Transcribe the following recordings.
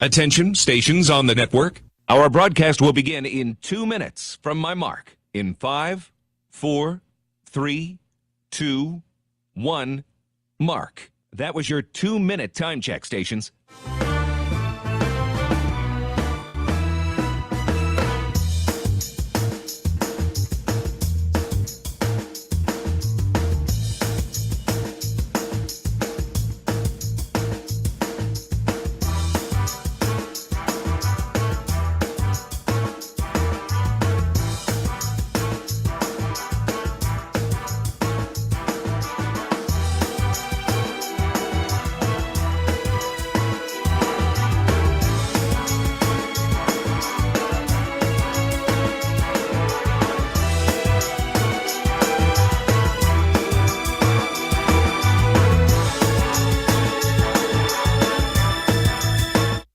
Attention, stations on the network. Our broadcast will begin in 2 minutes from my mark. In 5, 4, 3, 2, 1, mark. That was your 2-minute time check, stations.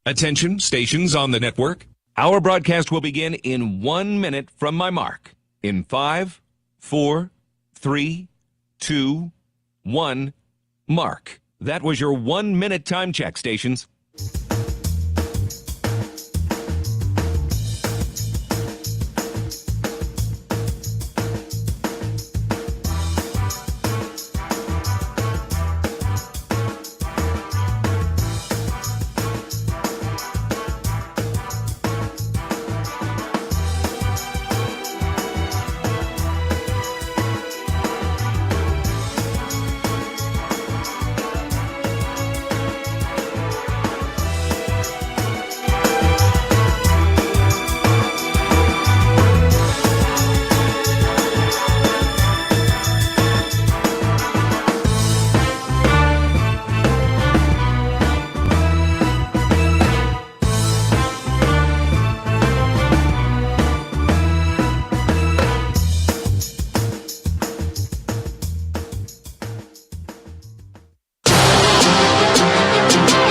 Attention, stations on the network. Our broadcast will begin in 1 minute from my mark. In 5, 4, 3, 2, 1, mark. That was your 1-minute time check, stations.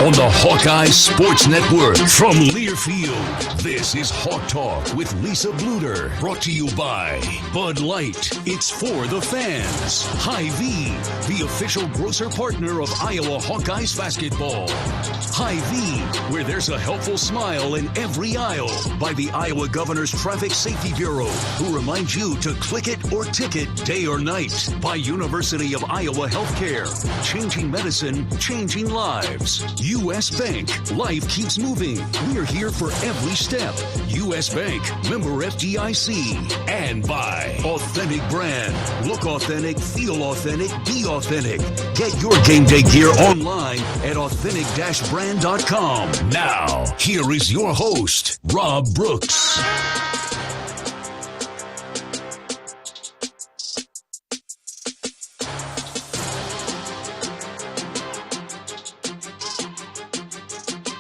On the Hawkeye Sports Network from Learfield, this is Hawk Talk with Lisa Bluder. Brought to you by Bud Light. It's for the fans. Hy-Vee, the official grocer partner of Iowa Hawkeyes basketball. Hy-Vee, where there's a helpful smile in every aisle. By the Iowa Governor's Traffic Safety Bureau, who reminds you to click it or ticket day or night. By University of Iowa Healthcare, changing medicine, changing lives. U.S. Bank, life keeps moving. We're here for every step. U.S. Bank, member FDIC. And by Authentic Brand. Look authentic, feel authentic, be authentic. Get your game day gear online at authentic-brand.com. Now, here is your host, Rob Brooks.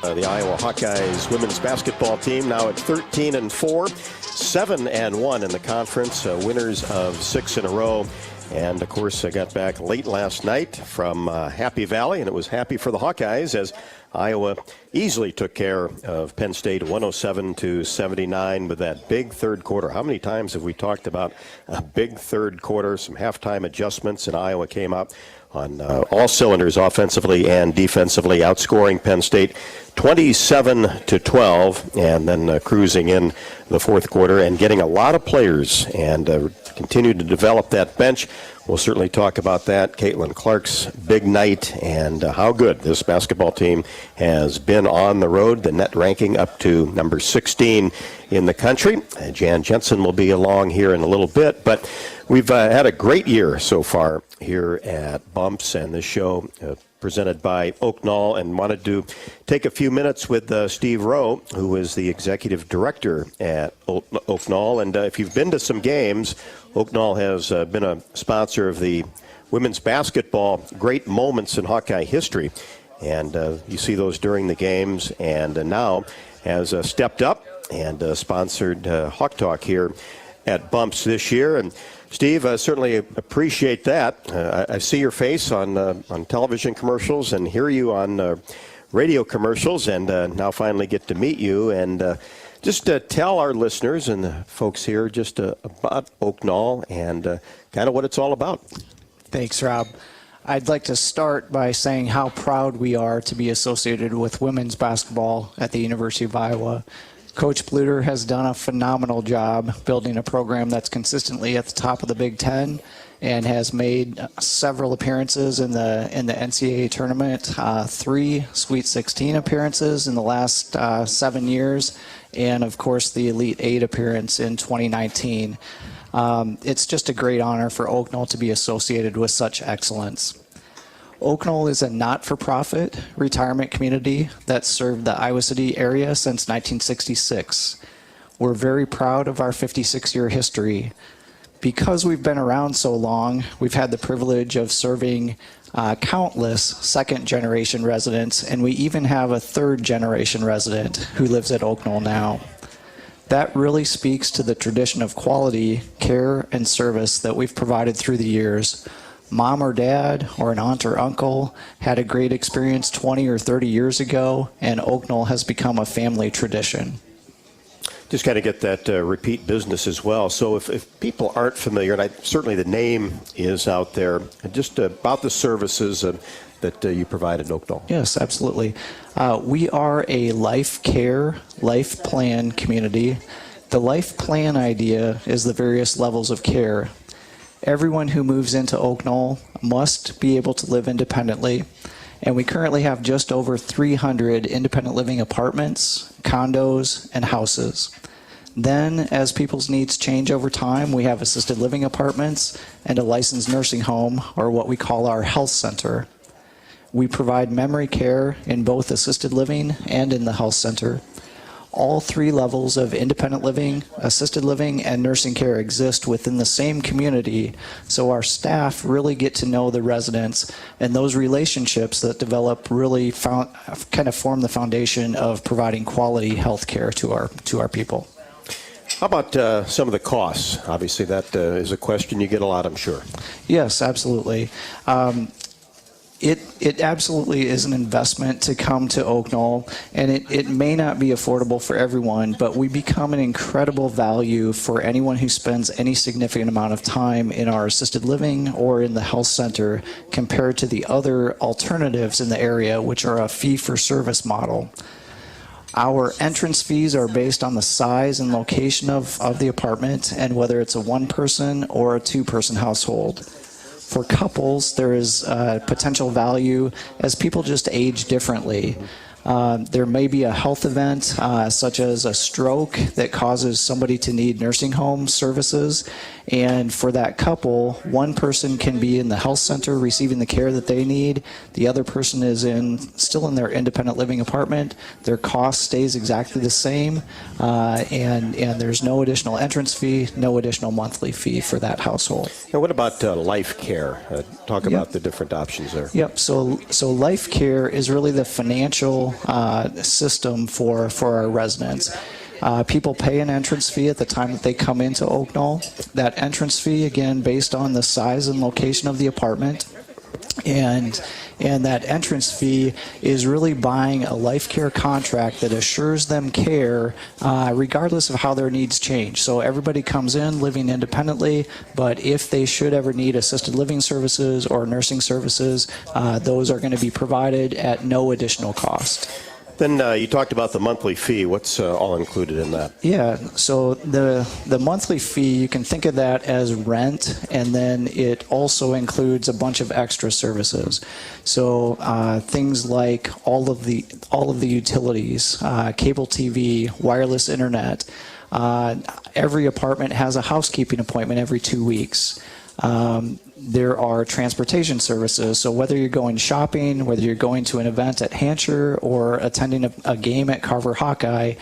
The Iowa Hawkeyes women's basketball team now at 13-4, 7-1 in the conference, winners of 6 in a row. And, of course, I got back late last night from Happy Valley, and it was happy for the Hawkeyes as Iowa easily took care of Penn State 107-79 with that big third quarter. How many times have we talked about a big third quarter, some halftime adjustments, and Iowa came out on all cylinders offensively and defensively, outscoring Penn State 27-12, and then cruising in the fourth quarter and getting a lot of players and continued to develop that bench. We'll certainly talk about that. Caitlin Clark's big night and how good this basketball team has been on the road. The net ranking up to number 16 in the country. Jan Jensen will be along here in a little bit, but we've had a great year so far here at Bumps, and this show presented by Oak Knoll, and wanted to take a few minutes with Steve Rowe, who is the executive director at Oak Knoll. And if you've been to some games, Oak Knoll has been a sponsor of the women's basketball Great Moments in Hawkeye History. And you see those during the games, and now has stepped up and sponsored Hawk Talk here at Bumps this year. And Steve, I certainly appreciate that. I see your face on television commercials and hear you on radio commercials, and now finally get to meet you. And just tell our listeners and the folks here just about Oak Knoll and kind of what it's all about. Thanks, Rob. I'd like to start by saying how proud we are to be associated with women's basketball at the University of Iowa. Coach Bluder has done a phenomenal job building a program that's consistently at the top of the Big Ten and has made several appearances in the NCAA tournament, 3 Sweet 16 appearances in the last 7 years, and of course the Elite 8 appearance in 2019. It's just a great honor for Oaknall to be associated with such excellence. Oaknall is a not-for-profit retirement community that served the Iowa City area since 1966. We're very proud of our 56-year history. Because we've been around so long, we've had the privilege of serving countless second-generation residents, and we even have a third-generation resident who lives at Oaknall now. That really speaks to the tradition of quality, care, and service that we've provided through the years. Mom or dad or an aunt or uncle had a great experience 20 or 30 years ago, and Oaknall has become a family tradition. Just kind of get that repeat business as well. So if people aren't familiar, and certainly the name is out there, just about the services that you provide at Oaknall. Yes, absolutely. We are a life care, life plan community. The life plan idea is the various levels of care. Everyone who moves into Oaknall must be able to live independently, and we currently have just over 300 independent living apartments, condos, and houses. Then, as people's needs change over time, we have assisted living apartments and a licensed nursing home, or what we call our health center. We provide memory care in both assisted living and in the health center. All 3 levels of independent living, assisted living, and nursing care exist within the same community, so our staff really get to know the residents, and those relationships that develop really kind of form the foundation of providing quality health care to our people. How about some of the costs? Obviously, that is a question you get a lot, I'm sure. Yes, absolutely. It absolutely is an investment to come to Oaknall, and it may not be affordable for everyone, but we become an incredible value for anyone who spends any significant amount of time in our assisted living or in the health center compared to the other alternatives in the area, which are a fee-for-service model. Our entrance fees are based on the size and location of the apartment and whether it's a 1-person or a 2-person household. For couples, there is potential value as people just age differently. There may be a health event, such as a stroke, that causes somebody to need nursing home services. And for that couple, one person can be in the health center receiving the care that they need. The other person is still in their independent living apartment. Their cost stays exactly the same, and there's no additional entrance fee, no additional monthly fee for that household. And what about life care? Talk about the different options there. Yep. So life care is really the financial system for our residents. People pay an entrance fee at the time that they come into Oaknall. That entrance fee, again, based on the size and location of the apartment. And that entrance fee is really buying a life care contract that assures them care regardless of how their needs change. So everybody comes in living independently, but if they should ever need assisted living services or nursing services, those are going to be provided at no additional cost. Then you talked about the monthly fee. What's all included in that? Yeah, so the monthly fee, you can think of that as rent, and then it also includes a bunch of extra services. So things like all of the utilities, cable TV, wireless internet. Every apartment has a housekeeping appointment every 2 weeks. There are transportation services, so whether you're going shopping, whether you're going to an event at Hampshire or attending a game at Carver Hawkeye,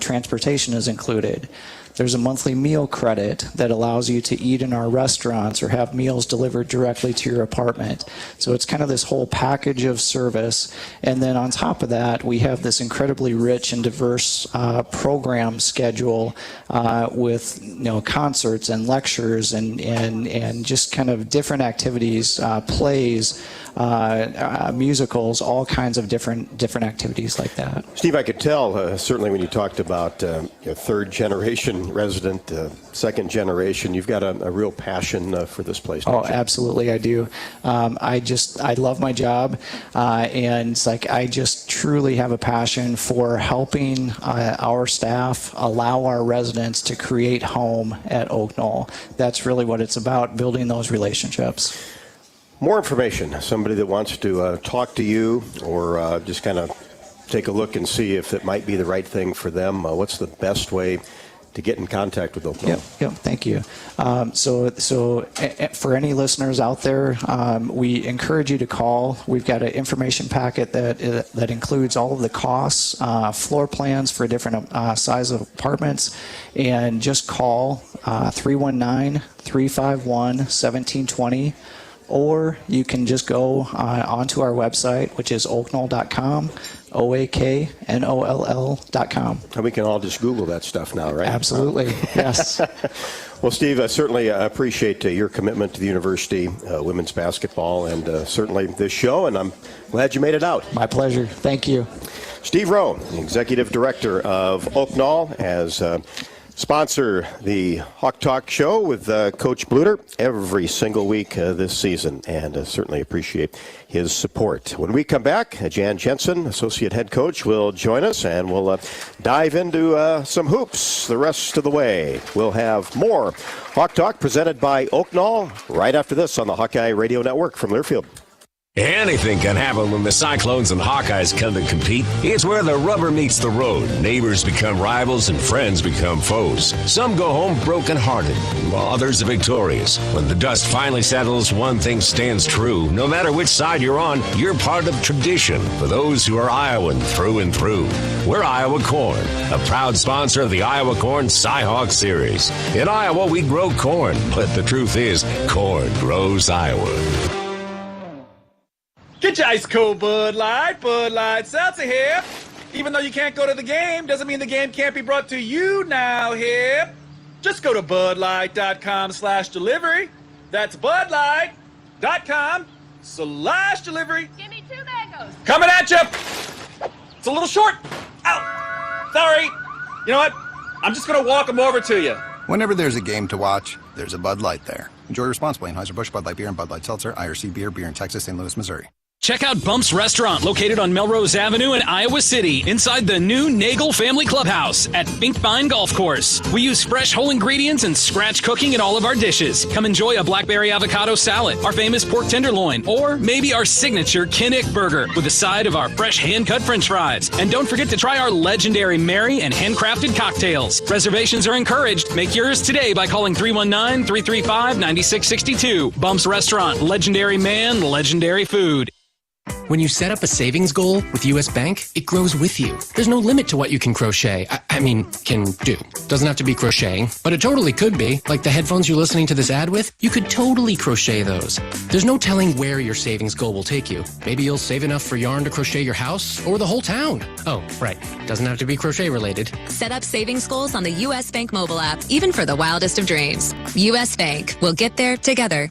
transportation is included. There's a monthly meal credit that allows you to eat in our restaurants or have meals delivered directly to your apartment. So it's kind of this whole package of service. And then on top of that, we have this incredibly rich and diverse program schedule with concerts and lectures and just kind of different activities, plays, musicals, all kinds of different activities like that. Steve, I could tell, certainly when you talked about third-generation resident, second-generation, you've got a real passion for this place. Oh, absolutely, I do. I love my job, and it's like I just truly have a passion for helping our staff allow our residents to create home at Oak Knoll. That's really what it's about, building those relationships. More information, somebody that wants to talk to you or just kind of take a look and see if it might be the right thing for them, what's the best way to get in contact with Oak Knoll? Yep, thank you. So for any listeners out there, we encourage you to call. We've got an information packet that includes all of the costs, floor plans for different size of apartments, and just call 319-351-1720. Or you can just go onto our website, which is oaknoll.com, OAKNOLL.com. And we can all just Google that stuff now, right? Absolutely, yes. Well, Steve, I certainly appreciate your commitment to the university, women's basketball, and certainly this show, and I'm glad you made it out. My pleasure. Thank you. Steve Rowe, Executive Director of Oak Knoll, has sponsor the Hawk Talk show with Coach Bluder every single week this season, and certainly appreciate his support. When we come back, Jan Jensen, Associate Head Coach, will join us, and we'll dive into some hoops the rest of the way. We'll have more Hawk Talk presented by Oak Knoll right after this on the Hawkeye Radio Network from Learfield. Anything can happen when the Cyclones and Hawkeyes come to compete. It's where the rubber meets the road. Neighbors become rivals and friends become foes. Some go home broken-hearted, while others are victorious. When the dust finally settles, one thing stands true. No matter which side you're on, you're part of tradition for those who are Iowan through and through. We're Iowa Corn, a proud sponsor of the Iowa Corn Cy-Hawk Series. In Iowa, we grow corn, but the truth is, corn grows Iowa. Get your ice cold Bud Light Seltzer here. Even though you can't go to the game, doesn't mean the game can't be brought to you now here. Just go to budlight.com/delivery. That's budlight.com/delivery. Give me 2 mangoes. Coming at you. It's a little short. Ow. Sorry. You know what? I'm just going to walk them over to you. Whenever there's a game to watch, there's a Bud Light there. Enjoy responsibly. Anheuser-Busch, Bud Light Beer, and Bud Light Seltzer. IRC Beer in Texas, St. Louis, Missouri. Check out Bump's Restaurant, located on Melrose Avenue in Iowa City, inside the new Nagel Family Clubhouse at Finkbine Golf Course. We use fresh whole ingredients and scratch cooking in all of our dishes. Come enjoy a blackberry avocado salad, our famous pork tenderloin, or maybe our signature Kinnick burger with a side of our fresh hand-cut french fries. And don't forget to try our legendary Mary and handcrafted cocktails. Reservations are encouraged. Make yours today by calling 319-335-9662. Bump's Restaurant, legendary man, legendary food. When you set up a savings goal with U.S. Bank, it grows with you. There's no limit to what you can crochet. Can do. Doesn't have to be crocheting, but it totally could be. Like the headphones you're listening to this ad with, you could totally crochet those. There's no telling where your savings goal will take you. Maybe you'll save enough for yarn to crochet your house or the whole town. Oh, right. Doesn't have to be crochet related. Set up savings goals on the U.S. Bank mobile app, even for the wildest of dreams. U.S. Bank. We'll get there together.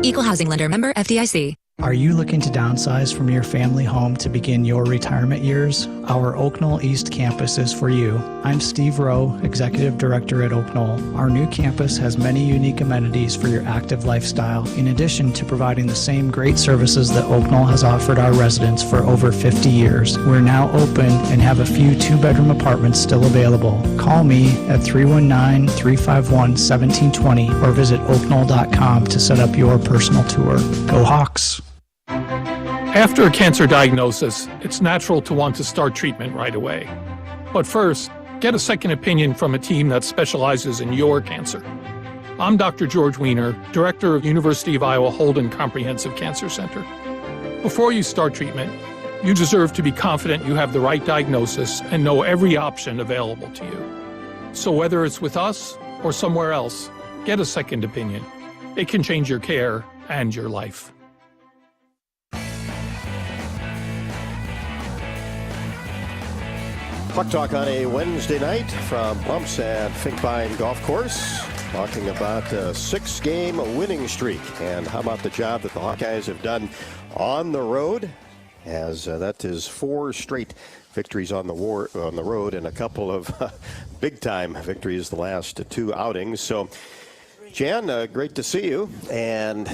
Equal housing lender, member FDIC. Are you looking to downsize from your family home to begin your retirement years? Our Oak Knoll East campus is for you. I'm Steve Rowe, Executive Director at Oak Knoll. Our new campus has many unique amenities for your active lifestyle, in addition to providing the same great services that Oak Knoll has offered our residents for over 50 years. We're now open and have a few 2-bedroom apartments still available. Call me at 319-351-1720 or visit oaknoll.com to set up your personal tour. Go Hawks! After a cancer diagnosis, it's natural to want to start treatment right away. But first, get a second opinion from a team that specializes in your cancer. I'm Dr. George Weiner, Director of University of Iowa Holden Comprehensive Cancer Center. Before you start treatment, you deserve to be confident you have the right diagnosis and know every option available to you. So whether it's with us or somewhere else, get a second opinion. It can change your care and your life. Puck Talk on a Wednesday night from Bumps at Finkbine Golf Course. talking about a 6-game winning streak. And how about the job that the Hawkeyes have done on the road, as that is 4 straight victories on the road and a couple of big-time victories the last 2 outings. So, Jan, great to see you. And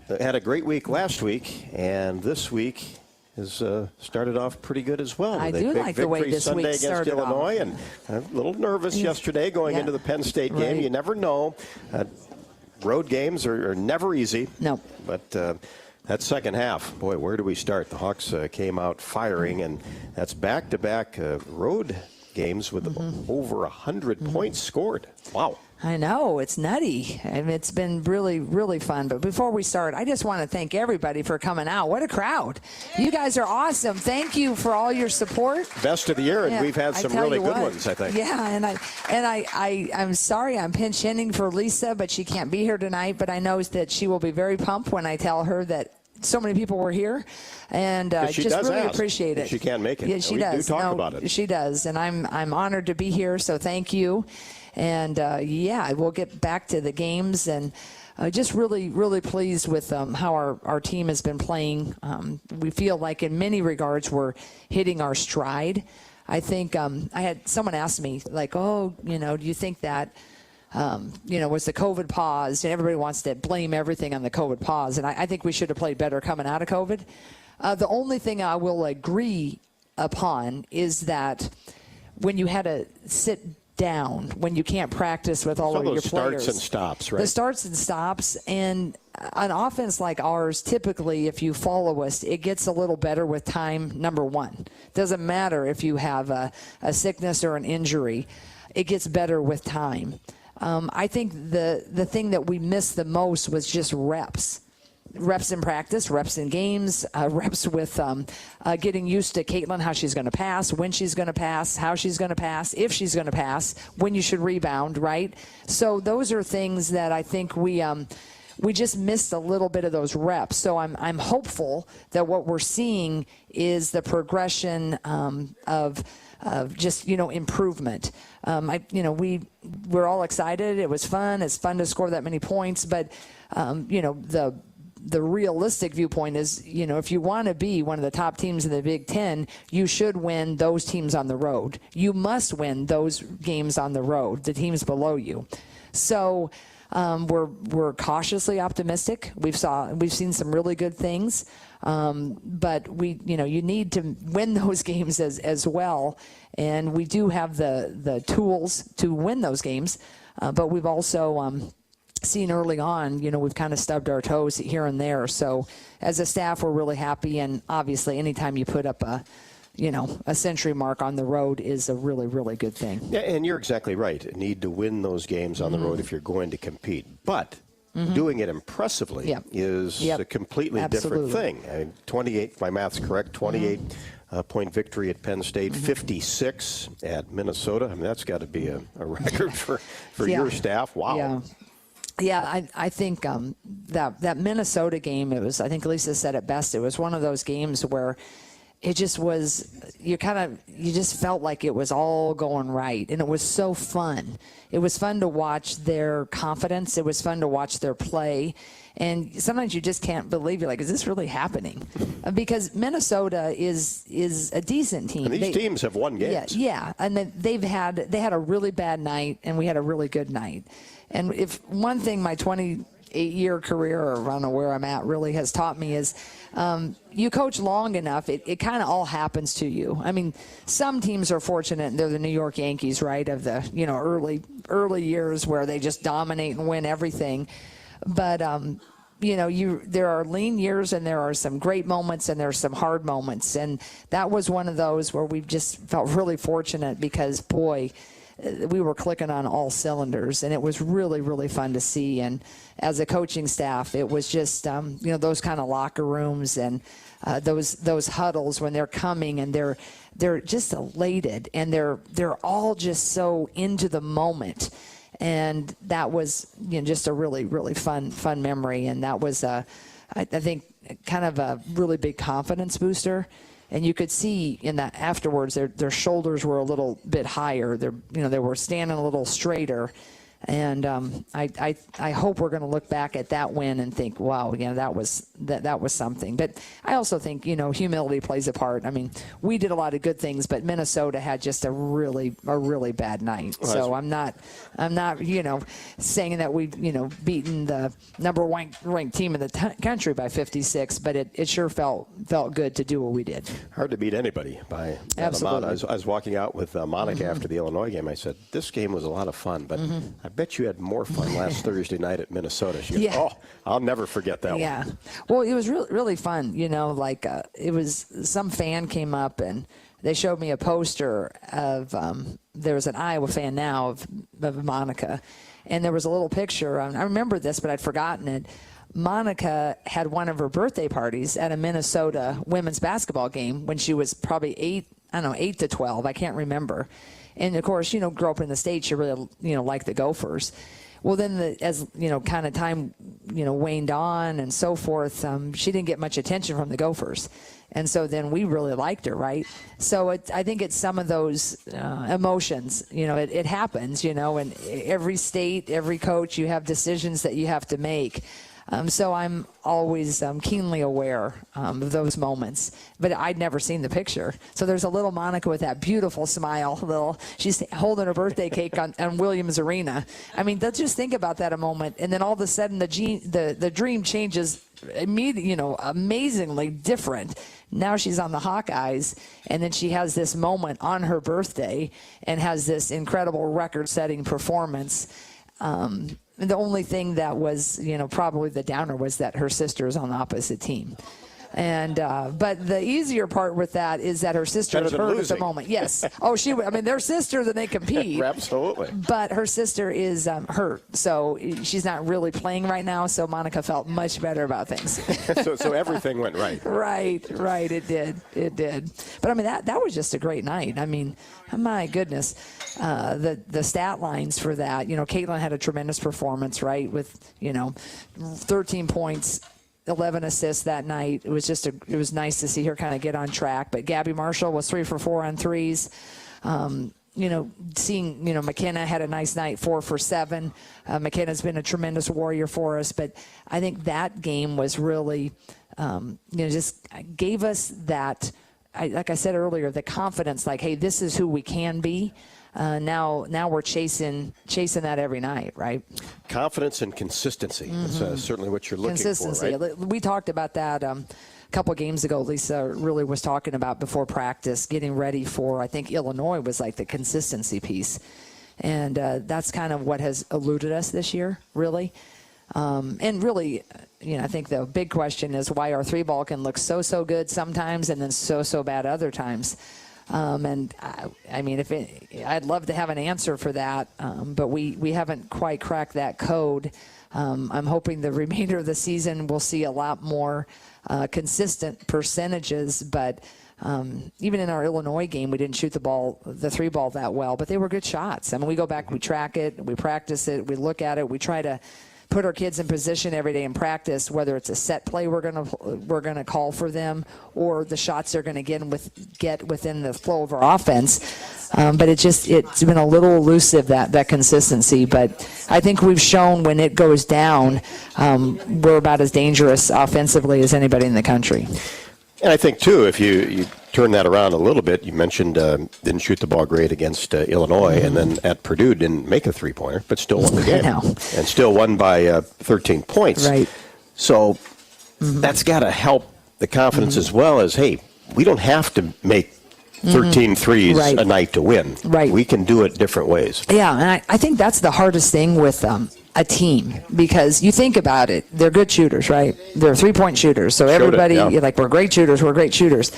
had a great week last week, and this week has started off pretty good as well. I do like the way this Sunday week against started Illinois, off. and a little nervous yesterday going into the Penn State game. Right. You never know. Road games are never easy. No. But that second half, boy, where do we start? The Hawks came out firing, and that's back-to-back road games with over 100 points scored. Wow. I know, it's nutty. And it's been really, really fun. But before we start, I just want to thank everybody for coming out. What a crowd. You guys are awesome. Thank you for all your support. Best of the year, and we've had some really good ones, I think. Yeah, and I'm sorry I'm pinch hitting for Lisa, but she can't be here tonight. But I know that she will be very pumped when I tell her that so many people were here, and just really appreciate it. She can't make it. Yeah, she does. does. We do talk about it. She does, and I'm honored to be here. So thank you, and yeah, we'll get back to the games, and just really, really pleased with how our team has been playing. We feel like in many regards we're hitting our stride. I think I had someone ask me like, oh, do you think that? Was the COVID pause, and everybody wants to blame everything on the COVID pause, and I think we should have played better coming out of COVID. The only thing I will agree upon is that when you had to sit down, when you can't practice with all of your players. Starts and stops, right? The starts and stops, and an offense like ours, typically, if you follow us, it gets a little better with time, number one. Doesn't matter if you have a sickness or an injury. It gets better with time. I think the thing that we missed the most was just reps. Reps in practice, reps in games, reps with getting used to Caitlin, how she's going to pass, when she's going to pass, how she's going to pass, if she's going to pass, when you should rebound, right? So those are things that I think we just missed a little bit of those reps. So I'm hopeful that what we're seeing is the progression of just improvement. We're all excited. It was fun. It's fun to score that many points, but the realistic viewpoint is, if you want to be one of the top teams in the Big Ten, you should win those teams on the road. You must win those games on the road, the teams below you. So we're cautiously optimistic. We've seen some really good things, but you need to win those games as well. And we do have the tools to win those games, but we've also seen early on, we've kind of stubbed our toes here and there. So as a staff, we're really happy. And obviously, anytime you put up a century mark on the road is a really, really good thing. Yeah, and you're exactly right. You need to win those games on the road if you're going to compete. But doing it impressively is a completely different thing. I mean, 28, if my math's correct, 28-point victory at Penn State, 56 at Minnesota. I mean, that's got to be a record for your staff. Wow. Yeah. Yeah, I think that Minnesota game, I think Lisa said it best, it was one of those games where it just was, you just felt like it was all going right. And it was so fun. It was fun to watch their confidence. It was fun to watch their play. And sometimes you just can't believe, you're like, is this really happening? Because Minnesota is a decent team. And these teams have won games. Yeah. And they had a really bad night, and we had a really good night. And if one thing my 28-year career, or I don't know where I'm at, really has taught me is you coach long enough, it kind of all happens to you. I mean, some teams are fortunate, and they're the New York Yankees, right, of the early years where they just dominate and win everything. But there are lean years, and there are some great moments, and there are some hard moments. And that was one of those where we just felt really fortunate because, boy, we were clicking on all cylinders, and it was really, really fun to see. And as a coaching staff, it was just, those kind of locker rooms and those huddles when they're coming and they're just elated, and they're all just so into the moment. And that was just a really, really fun memory. And that was, I think, kind of a really big confidence booster. And you could see in that afterwards, their shoulders were a little bit higher. They were standing a little straighter. And I hope we're going to look back at that win and think, wow, that was something. But I also think, humility plays a part. I mean, we did a lot of good things, but Minnesota had just a really bad night. Well, so I'm not saying that we've beaten the number one ranked team in the country by 56, but it sure felt good to do what we did. Hard to beat anybody by that Absolutely. amount. I was walking out with Monica after the Illinois game. I said, this game was a lot of fun, but I bet you had more fun last Thursday night at Minnesota. She goes, oh, I'll never forget that one. Yeah. Well, it was really fun. It was some fan came up and they showed me a poster of there was an Iowa fan now of Monica, and there was a little picture. I remember this, but I'd forgotten it. Monica had one of her birthday parties at a Minnesota women's basketball game when she was probably 8 to 12. I can't remember. And of course, grew up in the States, you really, like the Gophers. Well, then as kind of time, waned on and so forth, she didn't get much attention from the Gophers. And so then we really liked her, right? So I think it's some of those emotions, it happens, in every state, every coach, you have decisions that you have to make. So I'm always keenly aware of those moments. But I'd never seen the picture. So there's a little Monica with that beautiful smile. She's holding her birthday cake on Williams Arena. I mean, just think about that a moment. And then all of a sudden the dream changes immediately, amazingly different. Now she's on the Hawkeyes, and then she has this moment on her birthday and has this incredible record-setting performance. The only thing that was, probably the downer was that her sister is on the opposite team. And but the easier part with that is that her sister is hurt at the moment. Yes. Oh, they're sisters and they compete. Absolutely. But her sister is hurt, so she's not really playing right now. So Monica felt much better about things. so everything went right. Right. It did. But that was just a great night. My goodness, the stat lines for that. Caitlin had a tremendous performance, right? With 13 points. 11 assists that night. It was nice to see her kind of get on track. But Gabby Marshall was 3 for 4 on threes. Seeing McKenna had a nice night, 4 for 7. McKenna's been a tremendous warrior for us. But I think that game was really, just gave us that. Like I said earlier, the confidence. Like, hey, this is who we can be. Now we're chasing that every night, right? Confidence and consistency. That's certainly what you're looking Consistency. for, right? We talked about that a couple of games ago. Lisa really was talking about before practice, getting ready for, I think Illinois was like the consistency piece. And that's kind of what has eluded us this year, really. And really, I think the big question is why our 3-ball can look so good sometimes and then so bad other times. I'd love to have an answer for that, but we haven't quite cracked that code. I'm hoping the remainder of the season we'll see a lot more consistent percentages, but even in our Illinois game, we didn't shoot the 3-ball that well, but they were good shots. We go back, we track it, we practice it, we look at it, we try to put our kids in position every day in practice, whether it's a set play we're gonna call for them or the shots they're gonna get within the flow of our offense. But it's been a little elusive, that consistency. But I think we've shown when it goes down, we're about as dangerous offensively as anybody in the country. And I think, too, if you turn that around a little bit, you mentioned didn't shoot the ball great against Illinois, and then at Purdue didn't make a three-pointer, but still won the game. And still won by 13 points. Right. So that's got to help the confidence as well as, hey, we don't have to make 13 threes a night to win. Right. We can do it different ways. Yeah, and I think that's the hardest thing with a team, because you think about it, they're good shooters, right? They're 3-point shooters. So everybody, we're great shooters.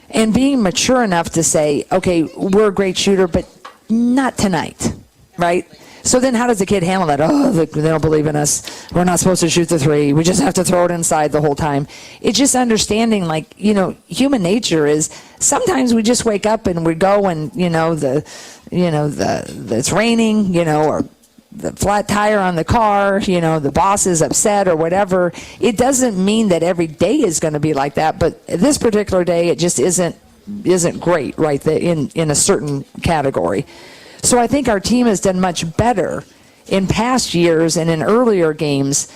And being mature enough to say, okay, we're a great shooter, but not tonight, right? So then how does the kid handle that? Oh, they don't believe in us. We're not supposed to shoot the 3. We just have to throw it inside the whole time. It's just understanding, human nature is sometimes we just wake up and we go and, it's raining, or the flat tire on the car, the boss is upset or whatever. It doesn't mean that every day is going to be like that, but this particular day, it just isn't great, right, in a certain category. So I think our team has done much better in past years and in earlier games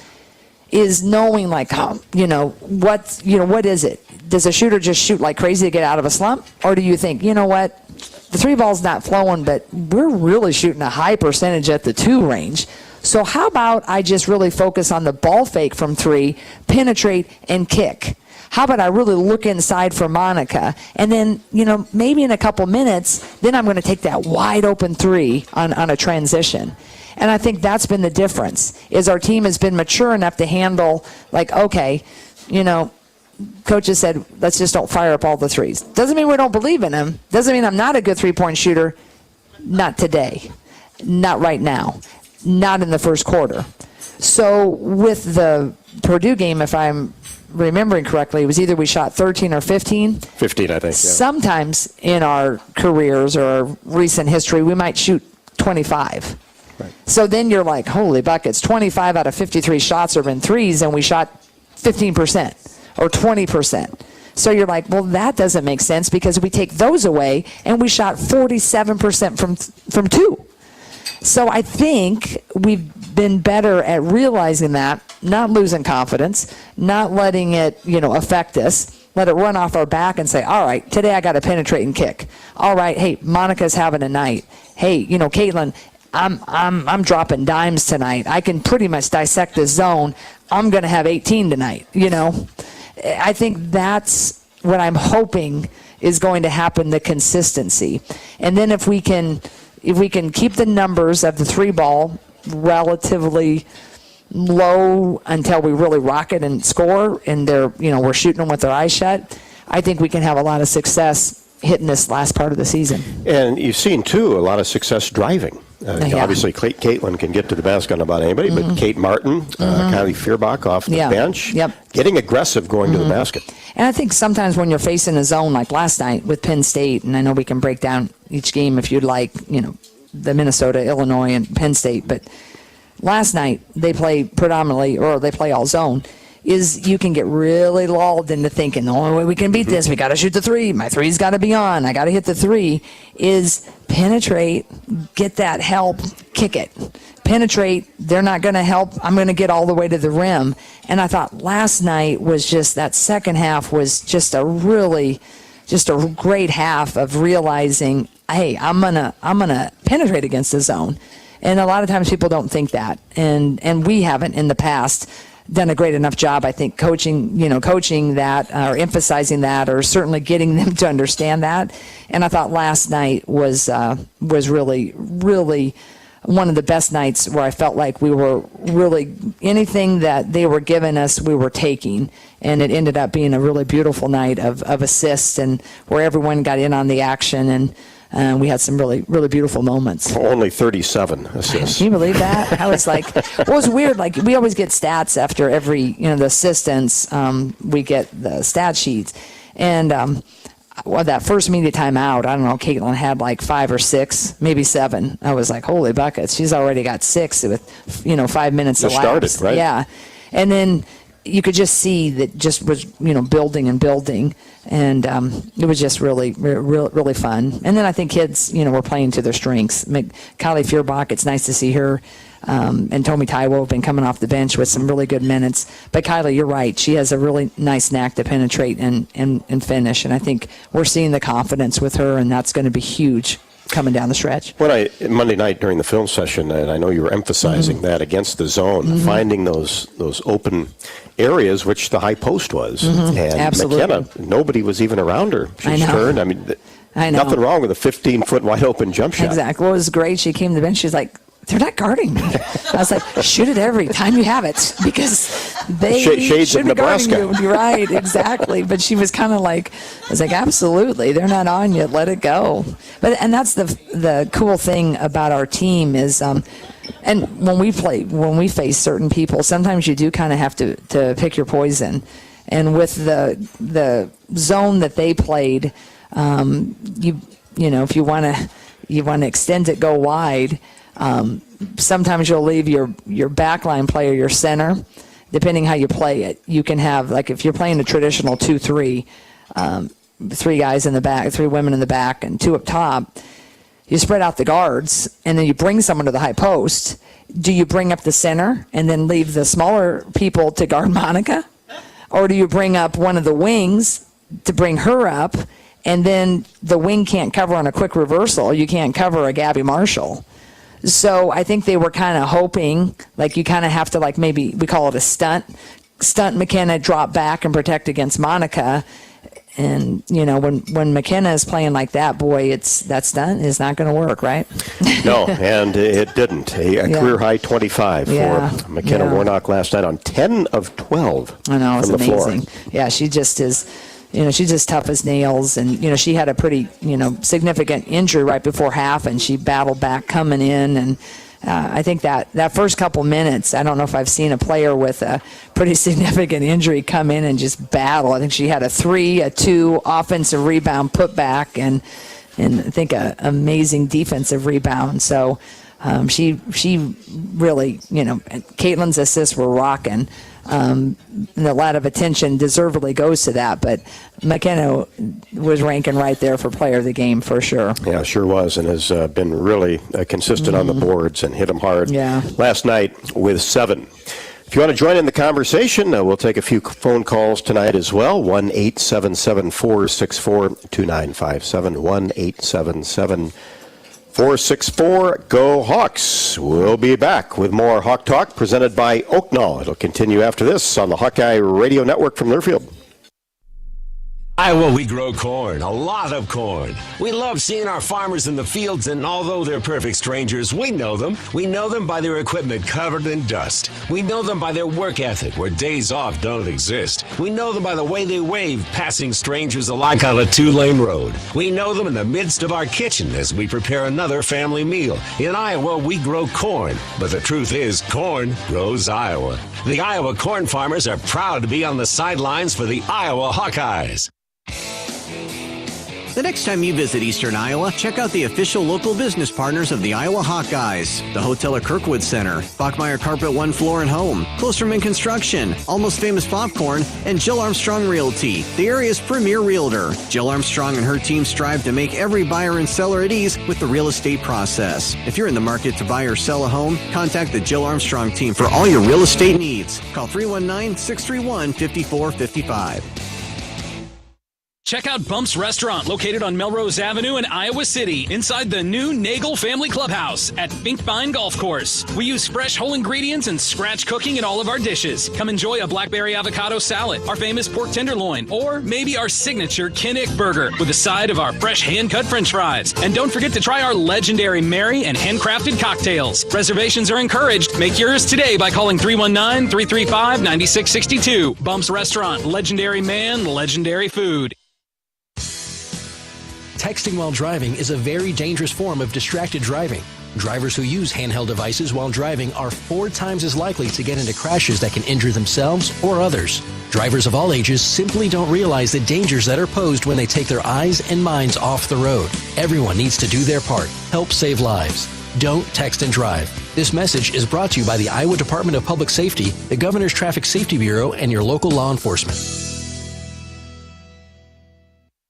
is knowing, like, what is it? Does a shooter just shoot like crazy to get out of a slump? Or do you think, you know what, the three ball's not flowing, but we're really shooting a high percentage at the 2 range. So how about I just really focus on the ball fake from 3, penetrate, and kick? How about I really look inside for Monica? And then, maybe in a couple minutes, then I'm going to take that wide open 3 on a transition. And I think that's been the difference, is our team has been mature enough to handle, like, okay, coaches said, let's just don't fire up all the 3s. Doesn't mean we don't believe in them. Doesn't mean I'm not a good 3-point shooter. Not today. Not right now. Not in the first quarter. So with the Purdue game, if I'm remembering correctly, it was either we shot 13 or 15. 15, I think. Yeah. Sometimes in our careers or our recent history, we might shoot 25. Right. So then you're like, holy buckets, 25 out of 53 shots are in 3s, and we shot 15% or 20%. So you're like, well, that doesn't make sense because we take those away, and we shot 47% from 2. So I think we've been better at realizing that, not losing confidence, not letting it, affect us. Let it run off our back and say, all right, today I got to penetrate and kick. All right, hey, Monica's having a night. Hey, Caitlin, I'm dropping dimes tonight. I can pretty much dissect the zone. I'm going to have 18 tonight. I think that's what I'm hoping is going to happen, the consistency. And then if we can keep the numbers of the 3-ball relatively low until we really rock it and score, and we're shooting them with their eyes shut, I think we can have a lot of success hitting this last part of the season. And you've seen, too, a lot of success driving. Obviously, Caitlin can get to the basket on about anybody, but Kate Martin, Kylie Feuerbach off the bench, getting aggressive going to the basket. And I think sometimes when you're facing a zone like last night with Penn State, and I know we can break down each game if you'd like, the Minnesota, Illinois, and Penn State, but last night they play predominantly, or they play all zone, is you can get really lulled into thinking the only way we can beat this, we got to shoot the 3. My 3's got to be on. I got to hit the 3. Is penetrate, get that help, kick it. Penetrate, they're not going to help. I'm going to get all the way to the rim. And I thought last night was just, that second half was just a great half of realizing, hey, I'm gonna penetrate against the zone. And a lot of times people don't think that, and we haven't in the past done a great enough job, I think, coaching that or emphasizing that, or certainly getting them to understand that. And I thought last night was really, really one of the best nights where I felt like we were really, anything that they were giving us, we were taking. And it ended up being a really beautiful night of assists, and where everyone got in on the action, and we had some really, really beautiful moments. Only 37 assists. Can you believe that? I was like, well, it was weird. Like, we always get stats after every, the assistants, we get the stat sheets. And that first media timeout, I don't know, Caitlin had like 5 or 6, maybe 7. I was like, holy buckets. She's already got 6 with, 5 minutes elapsed. Started, right? Yeah. And then you could just see that just was, building and building. And it was just really, really fun. And then I think kids, were playing to their strengths. Kylie Feuerbach, it's nice to see her. And Tommy Taiwo have been coming off the bench with some really good minutes. But Kylie, you're right. She has a really nice knack to penetrate and finish. And I think we're seeing the confidence with her, and that's going to be huge coming down the stretch. Monday night during the film session, and I know you were emphasizing that against the zone, finding those open areas, which the high post was. And absolutely. McKenna, nobody was even around her. She's turned. I mean, I know. nothing wrong with a 15-foot wide open jump shot. Exactly. Well, it was great. She came to the bench. She's like, they're not guarding me. I was like, shoot it every time you have it, because they should be guarding you. You're right, exactly. But she was kind of like, I was like, absolutely, they're not on you. Let it go. And that's the cool thing about our team is, and when we face certain people, sometimes you do kind of have to pick your poison. And with the zone that they played, if you want to extend it, go wide. Sometimes you'll leave your backline player, your center, depending how you play it. You can have, like, if you're playing a traditional 2-3, 3 guys in the back, 3 women in the back, and 2 up top. you spread out the guards, and then you bring someone to the high post. Do you bring up the center and then leave the smaller people to guard Monica? Or do you bring up one of the wings to bring her up, and then the wing can't cover on a quick reversal? You can't cover a Gabby Marshall. So I think they were kind of hoping, like you kind of have to, like maybe we call it a stunt McKenna, drop back and protect against Monica. And, you know, when McKenna is playing like that, boy, that stunt is not going to work, right? No, and it didn't. A career-high 25 for McKenna Warnock last night on 10 of 12 I know, it's from the amazing. floor. Yeah, she just is, you know, she's just tough as nails. And, you know, she had a pretty, you know, significant injury right before half, and she battled back coming in. And I think that first couple minutes, I don't know if I've seen a player with a pretty significant injury come in and just battle. I think she had a 3, a 2 offensive rebound putback, and I think a amazing defensive rebound. So she really, you know, Caitlin's assists were rocking. And a lot of attention deservedly goes to that, but McKenna was ranking right there for player of the game for sure. Yeah, sure was, and has been really consistent on the boards and hit them hard last night with 7. If you want to join in the conversation, we'll take a few phone calls tonight as well. 1-877-464-2957, 1-877-464-GO Hawks. We'll be back with more Hawk Talk presented by Oaknall. It'll continue after this on the Hawkeye Radio Network from Learfield. Iowa, we grow corn, a lot of corn. We love seeing our farmers in the fields, and although they're perfect strangers, we know them. We know them by their equipment covered in dust. We know them by their work ethic, where days off don't exist. We know them by the way they wave, passing strangers alike on a 2-lane road. We know them in the midst of our kitchen as we prepare another family meal. In Iowa, we grow corn, but the truth is, corn grows Iowa. The Iowa corn farmers are proud to be on the sidelines for the Iowa Hawkeyes. The next time you visit Eastern Iowa, check out the official local business partners of the Iowa Hawkeyes. The Hotel at Kirkwood Center, Bachmeyer Carpet One Floor and Home, Klosterman Construction, Almost Famous Popcorn, and Jill Armstrong Realty, the area's premier realtor. Jill Armstrong and her team strive to make every buyer and seller at ease with the real estate process. If you're in the market to buy or sell a home, contact the Jill Armstrong team for all your real estate needs. Call 319-631-5455. Check out Bump's Restaurant, located on Melrose Avenue in Iowa City, inside the new Nagel Family Clubhouse at Finkbine Golf Course. We use fresh whole ingredients and scratch cooking in all of our dishes. Come enjoy a blackberry avocado salad, our famous pork tenderloin, or maybe our signature Kinnick burger with a side of our fresh hand-cut french fries. And don't forget to try our legendary Mary and handcrafted cocktails. Reservations are encouraged. Make yours today by calling 319-335-9662. Bump's Restaurant, legendary man, legendary food. Texting while driving is a very dangerous form of distracted driving. Drivers who use handheld devices while driving are 4 times as likely to get into crashes that can injure themselves or others. Drivers of all ages simply don't realize the dangers that are posed when they take their eyes and minds off the road. Everyone needs to do their part. Help save lives. Don't text and drive. This message is brought to you by the Iowa Department of Public Safety, the Governor's Traffic Safety Bureau, and your local law enforcement.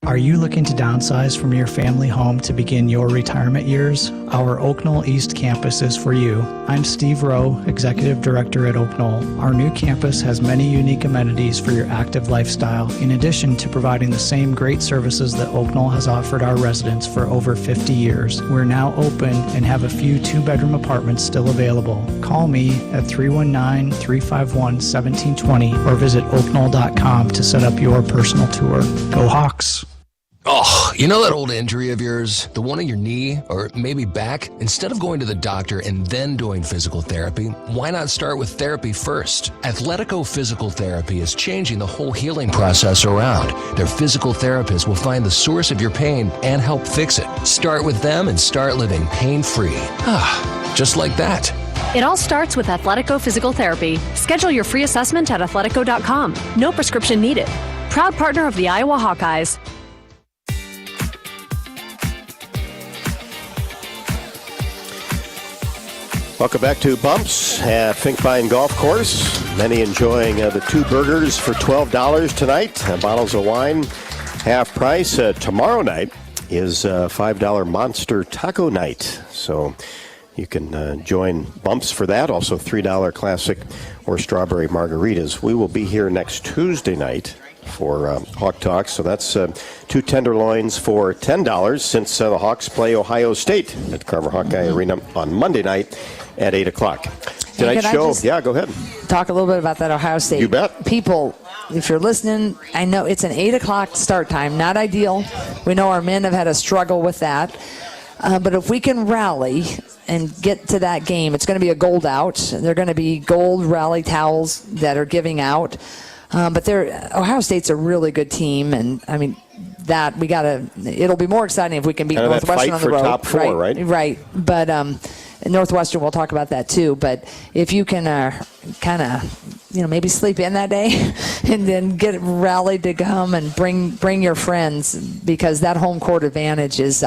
Are you looking to downsize from your family home to begin your retirement years? Our Oaknall East campus is for you. I'm Steve Rowe, Executive Director at Oaknall. Our new campus has many unique amenities for your active lifestyle, in addition to providing the same great services that Oaknall has offered our residents for over 50 years. We're now open and have a few 2-bedroom apartments still available. Call me at 319-351-1720 or visit oaknall.com to set up your personal tour. Go Hawks! Oh, you know that old injury of yours? The one in your knee or maybe back? Instead of going to the doctor and then doing physical therapy, why not start with therapy first? Athletico Physical Therapy is changing the whole healing process around. Their physical therapists will find the source of your pain and help fix it. Start with them and start living pain-free. Just like that. It all starts with Athletico Physical Therapy. Schedule your free assessment at athletico.com. No prescription needed. Proud partner of the Iowa Hawkeyes. Welcome back to Bumps at Finkbine Golf Course. Many enjoying the 2 burgers for $12 tonight. Bottles of wine, half price. Tomorrow night, is $5 Monster Taco Night. So you can join Bumps for that. Also $3 Classic or Strawberry Margaritas. We will be here next Tuesday night for Hawk Talk. So that's 2 tenderloins for $10 since the Hawks play Ohio State at Carver Hawkeye Arena on Monday night at 8 o'clock. Tonight's show, go ahead. Talk a little bit about that Ohio State. You bet. People, if you're listening, I know it's an 8 o'clock start time. Not ideal. We know our men have had a struggle with that. But if we can rally and get to that game, it's going to be a gold out. They're going to be gold rally towels that are giving out. But Ohio State's a really good team, and I mean that it'll be more exciting if we can beat Northwestern on the road. Top four, right? Right. But Northwestern, we'll talk about that too. But if you can kind of, maybe sleep in that day and then get rallied to come and bring your friends, because that home court advantage is,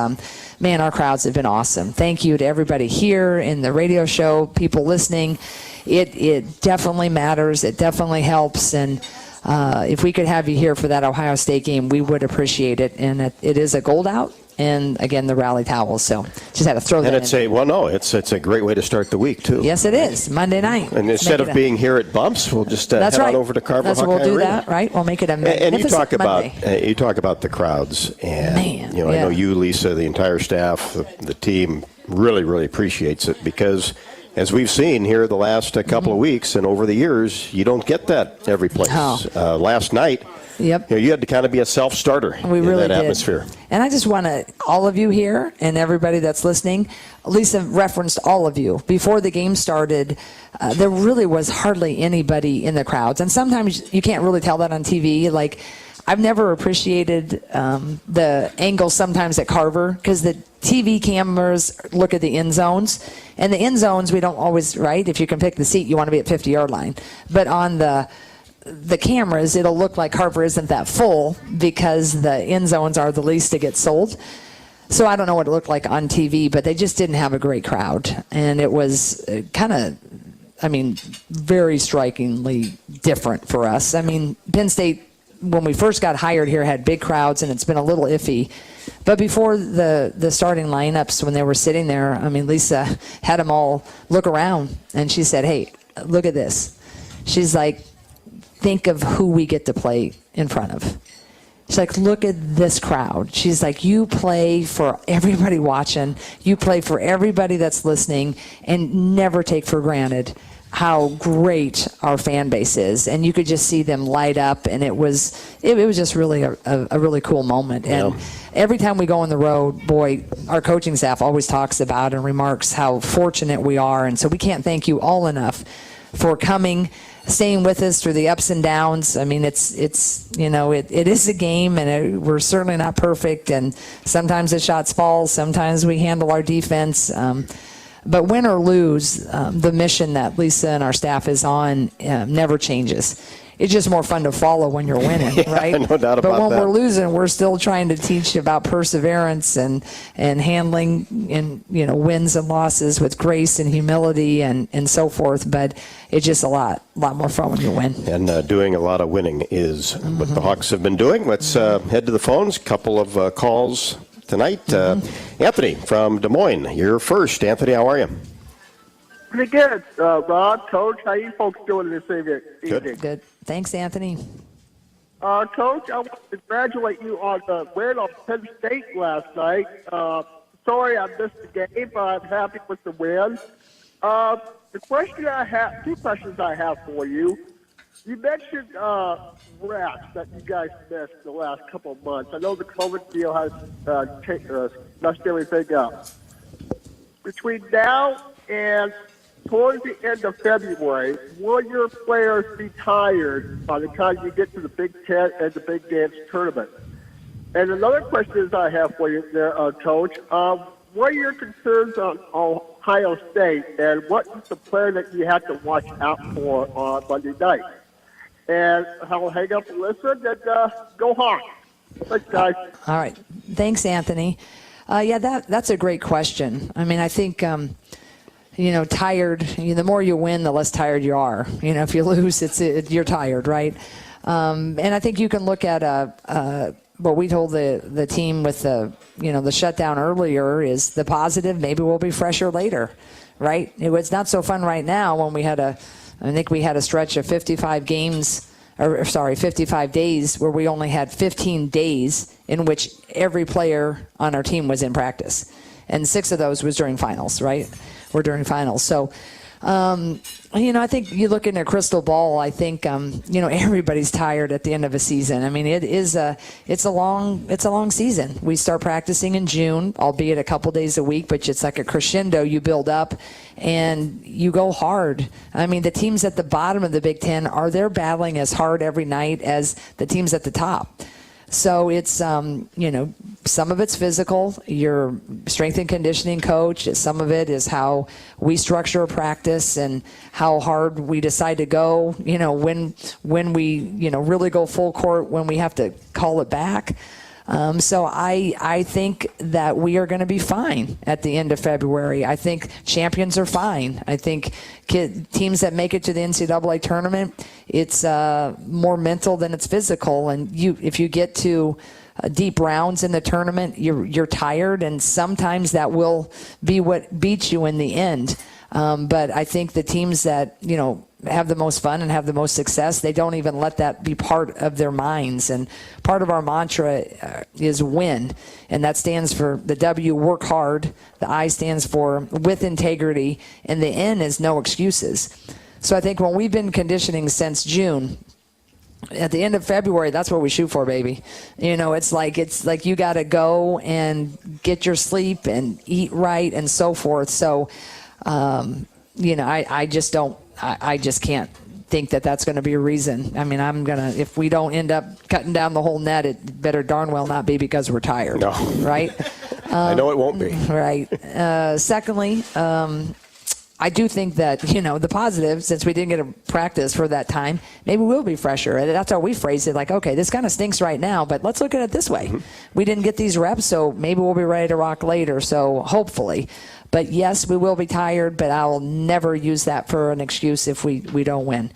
man, our crowds have been awesome. Thank you to everybody here in the radio show, people listening. It definitely matters. It definitely helps. And if we could have you here for that Ohio State game, we would appreciate it. And it is a gold out. And again, the rally towels. So just had to throw that in. And it's a great way to start the week too. Yes, it is. Monday night. And instead of being here at Bumps, we'll just head on over to Carver Hawkeye Arena. We'll do that, right? We'll make it a magnificent And you talk Monday. about the crowds, and Man, I know you, Lisa, the entire staff, the team really, really appreciates it, because as we've seen here the last couple of weeks and over the years, you don't get that every place. Oh. Last night, yep, you had to kind of be a self-starter in that atmosphere. And I just want all of you here and everybody that's listening, Lisa referenced all of you. Before the game started, there really was hardly anybody in the crowds. And sometimes you can't really tell that on TV. Like, I've never appreciated the angle sometimes at Carver, because the TV cameras look at the end zones. And the end zones, we don't always, right? If you can pick the seat, you want to be at 50-yard line. But on the cameras, it'll look like Carver isn't that full, because the end zones are the least to get sold. So I don't know what it looked like on TV, but they just didn't have a great crowd. And it was very strikingly different for us. I mean, Penn State, when we first got hired here, had big crowds, and it's been a little iffy. But before the starting lineups, when they were sitting there, I mean, Lisa had them all look around, and she said, "Hey, look at this." She's like, "Think of who we get to play in front of." She's like, "Look at this crowd." She's like, "You play for everybody watching. You play for everybody that's listening, and never take for granted how great our fan base is." And you could just see them light up, and it was just really a really cool moment. And every time we go on the road, boy, our coaching staff always talks about and remarks how fortunate we are. And so we can't thank you all enough for coming, staying with us through the ups and downs. I mean, it is a game, and we're certainly not perfect. And sometimes the shots fall, sometimes we handle our defense. But win or lose, the mission that Lisa and our staff is on never changes. It's just more fun to follow when you're winning, right? No doubt about that. But when we're losing, we're still trying to teach about perseverance and handling wins and losses with grace and humility and so forth. But it's just a lot more fun when you win. And doing a lot of winning is what the Hawks have been doing. Let's head to the phones. Couple of calls tonight. Anthony from Des Moines, you're first. Anthony, how are you? Pretty good. Rod, Coach, how you folks doing this evening? Good. Thanks, Anthony. Coach, I want to congratulate you on the win on Penn State last night. Sorry I missed the game, but I'm happy with the win. The question I have, two questions I have for you. You mentioned rats that you guys missed the last couple of months. I know the COVID deal has messed everything up. Between now and towards the end of February, will your players be tired by the time you get to the Big Ten and the Big Dance tournament? And another question I have for you there, Coach. What are your concerns on Ohio State, and what is the player that you have to watch out for on Monday night? And I'll hang up and listen, and go Hawks. Thanks, guys. All right. Thanks, Anthony. That's a great question. I mean, I think, tired, the more you win, the less tired you are. If you lose, you're tired, right? And I think you can look at what we told the team with the shutdown earlier is the positive. Maybe we'll be fresher later, right? It's not so fun right now when I think we had a stretch of 55 days where we only had 15 days in which every player on our team was in practice. And 6 of those was during finals, right? Were during finals. So, I think you look in a crystal ball, I think, everybody's tired at the end of a season. I mean, it's a long season. We start practicing in June, albeit a couple days a week, but it's like a crescendo. You build up and you go hard. I mean, the teams at the bottom of the Big Ten they're battling as hard every night as the teams at the top. So it's, some of it's physical, your strength and conditioning coach. Some of it is how we structure a practice and how hard we decide to go, when we, really go full court, when we have to call it back. So I think that we are going to be fine at the end of February. I think champions are fine. I think teams that make it to the NCAA tournament, it's more mental than it's physical. And if you get to deep rounds in the tournament, you're tired, and sometimes that will be what beats you in the end. But I think the teams that, have the most fun and have the most success, they don't even let that be part of their minds. And part of our mantra is win, and that stands for the W, work hard, the I stands for with integrity, and the N is no excuses. So I think when we've been conditioning since June, at the end of February, that's what we shoot for, baby. It's like you got to go and get your sleep and eat right and so forth. So, I just can't think that that's going to be a reason. I mean, if we don't end up cutting down the whole net, it better darn well not be because we're tired. No. Right? I know it won't be. Right. Secondly, I do think that, the positive, since we didn't get a practice for that time, maybe we'll be fresher. And that's how we phrased it, like, okay, this kind of stinks right now, but let's look at it this way. Mm-hmm. We didn't get these reps, so maybe we'll be ready to rock later, so hopefully. But yes, we will be tired, but I will never use that for an excuse if we don't win.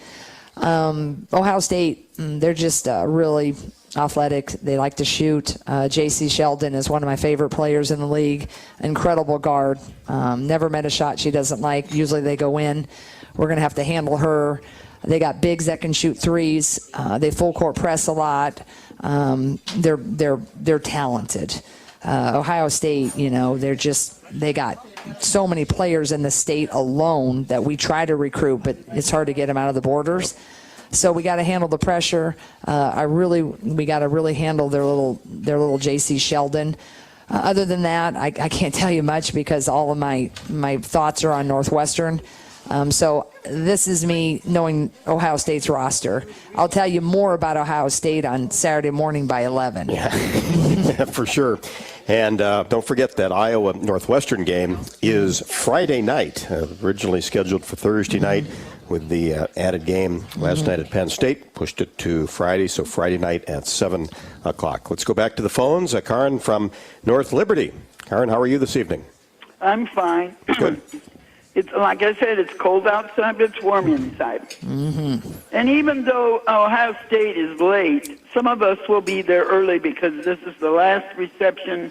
Ohio State, they're just really athletic. They like to shoot. J.C. Sheldon is one of my favorite players in the league. Incredible guard. Never met a shot she doesn't like. Usually they go in. We're going to have to handle her. They got bigs that can shoot threes. They full court press a lot. They're talented. Ohio State, they got so many players in the state alone that we try to recruit, but it's hard to get them out of the borders. So we got to handle the pressure. We got to really handle their little J.C. Sheldon. Other than that, I can't tell you much because all of my thoughts are on Northwestern. So this is me knowing Ohio State's roster. I'll tell you more about Ohio State on Saturday morning by 11. Yeah, for sure. And don't forget that Iowa-Northwestern game is Friday night, originally scheduled for Thursday night with the added game last night at Penn State. Pushed it to Friday, so Friday night at 7 o'clock. Let's go back to the phones. Karen from North Liberty. Karen, how are you this evening? I'm fine. Good. It's like I said, it's cold outside, but it's warm inside. Mm-hmm. And even though Ohio State is late, some of us will be there early because this is the last reception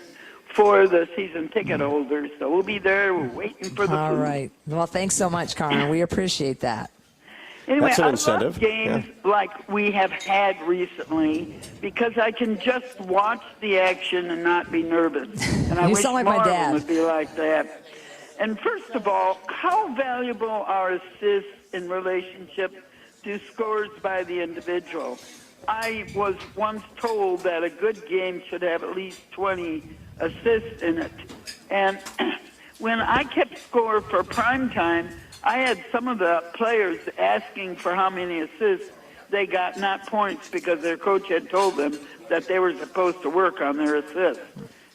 for the season ticket holders. So we'll be there. We're waiting for the All food. right. Well, thanks so much, Connor. We appreciate that. Anyway, That's an I incentive. love games like we have had recently because I can just watch the action and not be nervous. And I You wish sound like more my of them dad. would be like that. And first of all, how valuable are assists in relationship to scores by the individual? I was once told that a good game should have at least 20 assists in it. And when I kept score for prime time, I had some of the players asking for how many assists they got, not points, because their coach had told them that they were supposed to work on their assists.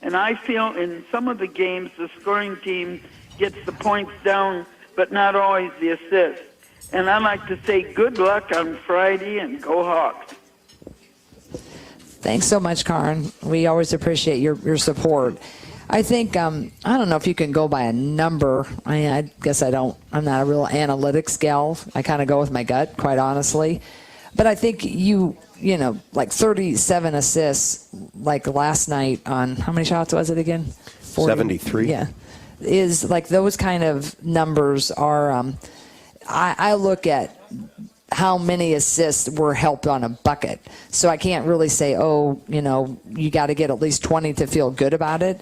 And I feel in some of the games, the scoring team gets the points down, but not always the assists. And I like to say good luck on Friday and go Hawks. Thanks so much, Karen. We always appreciate your support. I think, I don't know if you can go by a number. I guess I'm not a real analytics gal. I kind of go with my gut, quite honestly. But I think you like 37 assists, like last night on, how many shots was it again? 73. Yeah. Is like those kind of numbers are, I look at how many assists were helped on a bucket. So I can't really say, you got to get at least 20 to feel good about it.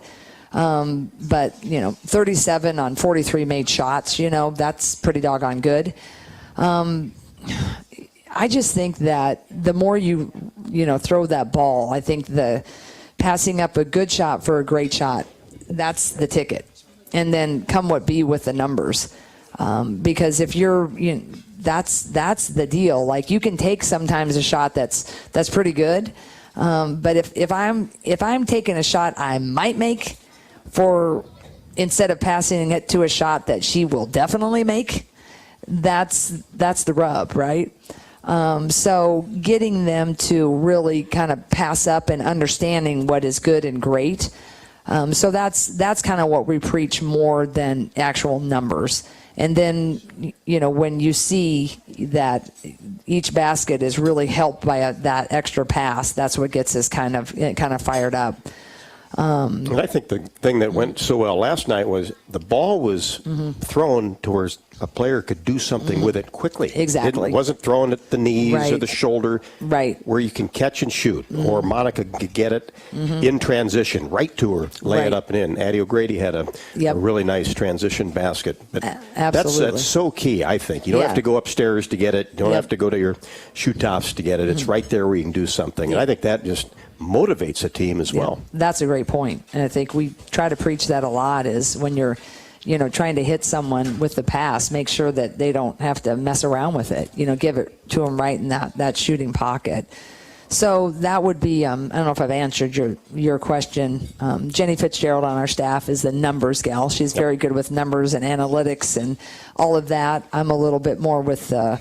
But 37 on 43 made shots, that's pretty doggone good. I just think that the more you throw that ball, I think the passing up a good shot for a great shot, that's the ticket. And then come what be with the numbers. Because if that's the deal. Like, you can take sometimes a shot that's pretty good. But if I'm taking a shot I might make instead of passing it to a shot that she will definitely make, that's the rub, right? So getting them to really kind of pass up and understanding what is good and great. So that's kind of what we preach more than actual numbers. And then, when you see that each basket is really helped by that extra pass, that's what gets us kind of fired up. And I think the thing that went so well last night was the ball was thrown to where a player could do something with it quickly. Exactly. It wasn't thrown at the knees Right. or the shoulder. Right. Where you can catch and shoot. Or Monica could get it in transition, right to her, lay it up and in. Addie O'Grady had a really nice transition basket. But absolutely. That's so key, I think. You don't have to go upstairs to get it. You don't have to go to your shoe tops to get it. It's right there where you can do something. And I think that just motivates a team as well. That's a great point. And I think we try to preach that a lot, is when you're trying to hit someone with the pass, make sure that they don't have to mess around with it. Give it to them right in that shooting pocket. So that would be, I don't know if I've answered your question. Jenny Fitzgerald on our staff is the numbers gal. She's very good with numbers and analytics and all of that. I'm a little bit more with the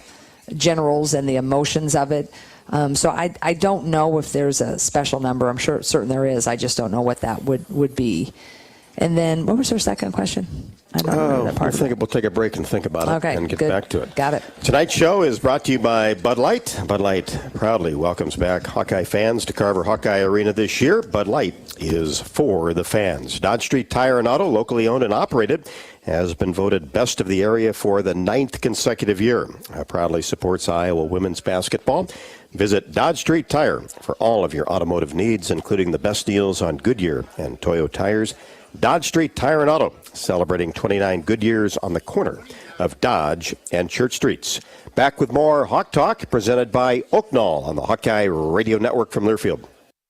generals and the emotions of it. So I don't know if there's a special number. I'm certain there is. I just don't know what that would be. And then, what was her second question? I don't remember that part. We'll take a break and think about it and get back to it. Got it. Tonight's show is brought to you by Bud Light. Bud Light proudly welcomes back Hawkeye fans to Carver Hawkeye Arena this year. Bud Light is for the fans. Dodge Street Tire and Auto, locally owned and operated, has been voted best of the area for the 9th consecutive year. Proudly supports Iowa women's basketball. Visit Dodge Street Tire for all of your automotive needs, including the best deals on Goodyear and Toyo tires. Dodge Street Tire and Auto, celebrating 29 good years on the corner of Dodge and Church Streets. Back with more Hawk Talk, presented by Oaknall on the Hawkeye Radio Network from Learfield.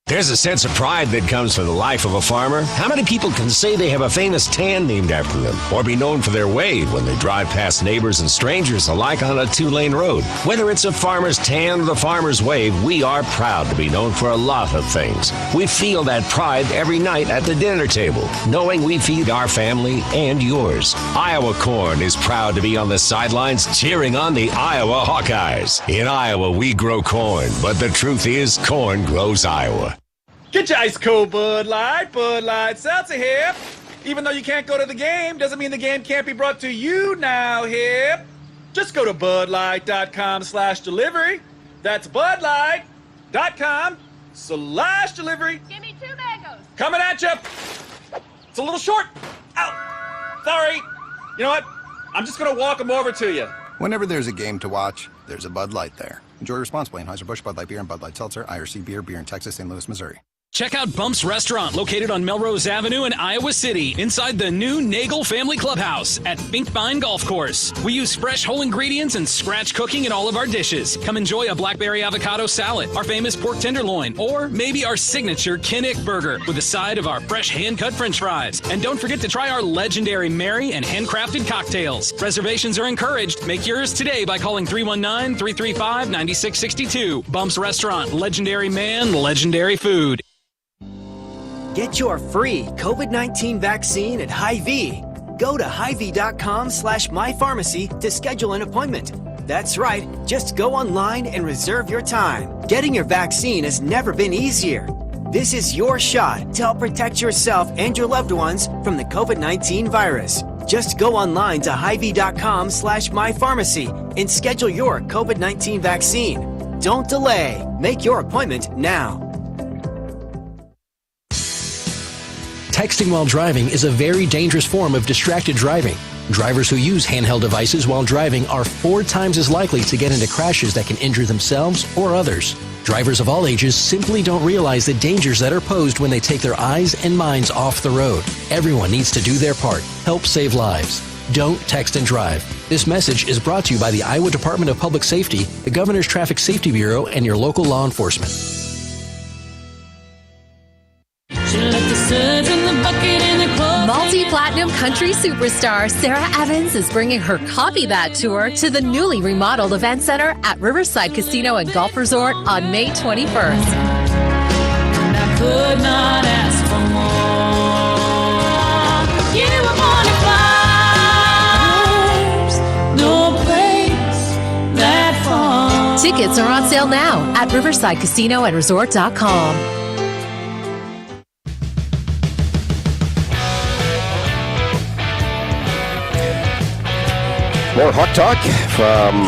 There's a sense of pride that comes from the life of a farmer. How many people can say they have a famous tan named after them, or be known for their wave when they drive past neighbors and strangers alike on a 2-lane road? Whether it's a farmer's tan or the farmer's wave, we are proud to be known for a lot of things. We feel that pride every night at the dinner table, knowing we feed our family and yours. Iowa Corn is proud to be on the sidelines cheering on the Iowa Hawkeyes. In Iowa, we grow corn, but the truth is, corn grows Iowa. Get your ice cold Bud Light Seltzer here. Even though you can't go to the game, doesn't mean the game can't be brought to you now here. Just go to budlight.com/delivery. That's budlight.com/delivery. Give me 2 mangoes. Coming at you. It's a little short. Ow. Sorry. You know what? I'm just going to walk them over to you. Whenever there's a game to watch, there's a Bud Light there. Enjoy responsibly. Anheuser-Busch, Bud Light Beer, and Bud Light Seltzer. IRC Beer, beer in Texas, St. Louis, Missouri. Check out Bump's Restaurant, located on Melrose Avenue in Iowa City, inside the new Nagel Family Clubhouse at Finkbine Golf Course. We use fresh whole ingredients and scratch cooking in all of our dishes. Come enjoy a blackberry avocado salad, our famous pork tenderloin, or maybe our signature Kinnick burger with a side of our fresh hand-cut french fries. And don't forget to try our legendary Mary and handcrafted cocktails. Reservations are encouraged. Make yours today by calling 319-335-9662. Bump's Restaurant, legendary man, legendary food. Get your free COVID-19 vaccine at Hy-Vee. Go to Hy-Vee.com/mypharmacy to schedule an appointment. That's right, just go online and reserve your time. Getting your vaccine has never been easier. This is your shot to help protect yourself and your loved ones from the COVID-19 virus. Just go online to Hy-Vee.com/mypharmacy and schedule your COVID-19 vaccine. Don't delay. Make your appointment now. Texting while driving is a very dangerous form of distracted driving. Drivers who use handheld devices while driving are 4 times as likely to get into crashes that can injure themselves or others. Drivers of all ages simply don't realize the dangers that are posed when they take their eyes and minds off the road. Everyone needs to do their part. Help save lives. Don't text and drive. This message is brought to you by the Iowa Department of Public Safety, the Governor's Traffic Safety Bureau, and your local law enforcement. Multi-platinum country superstar Sarah Evans is bringing her Copy That tour to the newly remodeled event center at Riverside Casino and Golf Resort on May 21st. And I could not ask for more. You were born to fly. No place that far. Tickets are on sale now at riversidecasinoandresort.com. More Hawk Talk from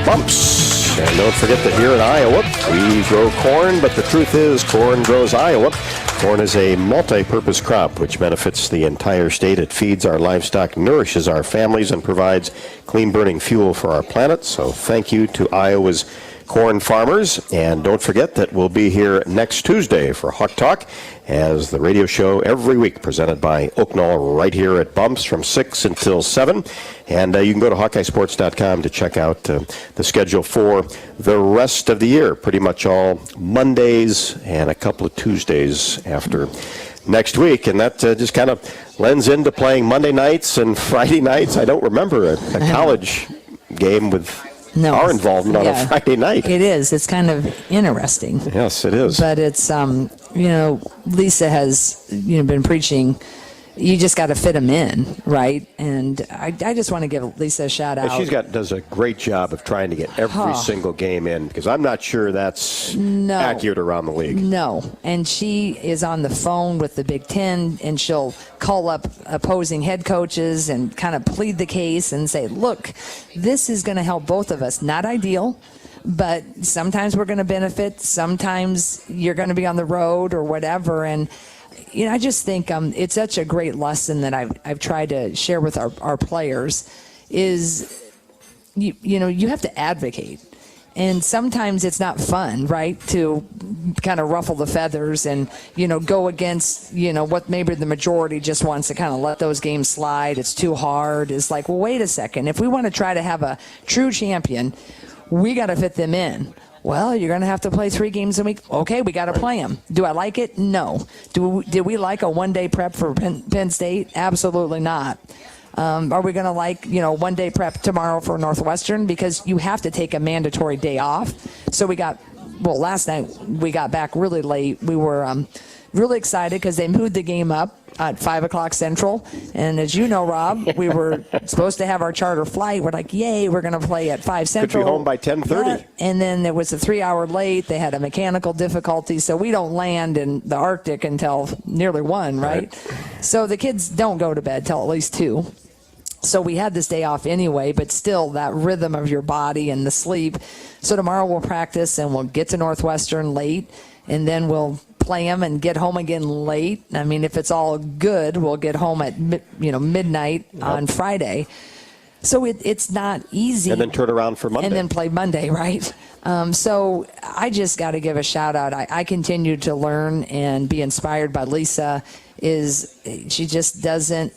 Bumps. And don't forget that here in Iowa, we grow corn, but the truth is corn grows Iowa. Corn is a multi-purpose crop which benefits the entire state. It feeds our livestock, nourishes our families, and provides clean-burning fuel for our planet. So thank you to Iowa's corn farmers. And don't forget that we'll be here next Tuesday for Hawk Talk as the radio show every week presented by Oak Knoll right here at Bumps from 6 until 7. And you can go to HawkeyeSports.com to check out the schedule for the rest of the year. Pretty much all Mondays and a couple of Tuesdays after next week. And that just kind of lends into playing Monday nights and Friday nights. I don't remember a college game with our involvement on a Friday night. It is. It's kind of interesting. Yes, it is. But it's, Lisa has, been preaching, you just got to fit them in, right? And I just want to give Lisa a shout out. And she does a great job of trying to get every single game in, because I'm not sure that's accurate around the league. No. And she is on the phone with the Big Ten, and she'll call up opposing head coaches and kind of plead the case and say, look, this is going to help both of us. Not ideal, but sometimes we're going to benefit. Sometimes you're going to be on the road or whatever. And I just think it's such a great lesson that I've tried to share with our players is, you have to advocate. And sometimes it's not fun, right, to kind of ruffle the feathers and, go against, what maybe the majority just wants to kind of let those games slide. It's too hard. It's like, well, wait a second. If we want to try to have a true champion, we got to fit them in. Well, you're going to have to play 3 games a week. Okay, we got to play them. Do I like it? No. Did we like a one-day prep for Penn State? Absolutely not. Are we going to like, one-day prep tomorrow for Northwestern? Because you have to take a mandatory day off. So last night we got back really late. We were really excited because they moved the game up at 5 o'clock Central. And as you know, Rob, we were supposed to have our charter flight. We're like, yay, we're going to play at 5 Central. Could be home by 10:30. Yeah. And then there was a 3-hour late. They had a mechanical difficulty. So we don't land in the Arctic until nearly 1, right? So the kids don't go to bed till at least 2. So we had this day off anyway, but still that rhythm of your body and the sleep. So tomorrow we'll practice and we'll get to Northwestern late, and then we'll play them and get home again late. I mean, if it's all good, we'll get home at midnight on Friday. So it's not easy. And then turn around for Monday. And then play Monday, right? So I just got to give a shout out. I continue to learn and be inspired by Lisa. She just doesn't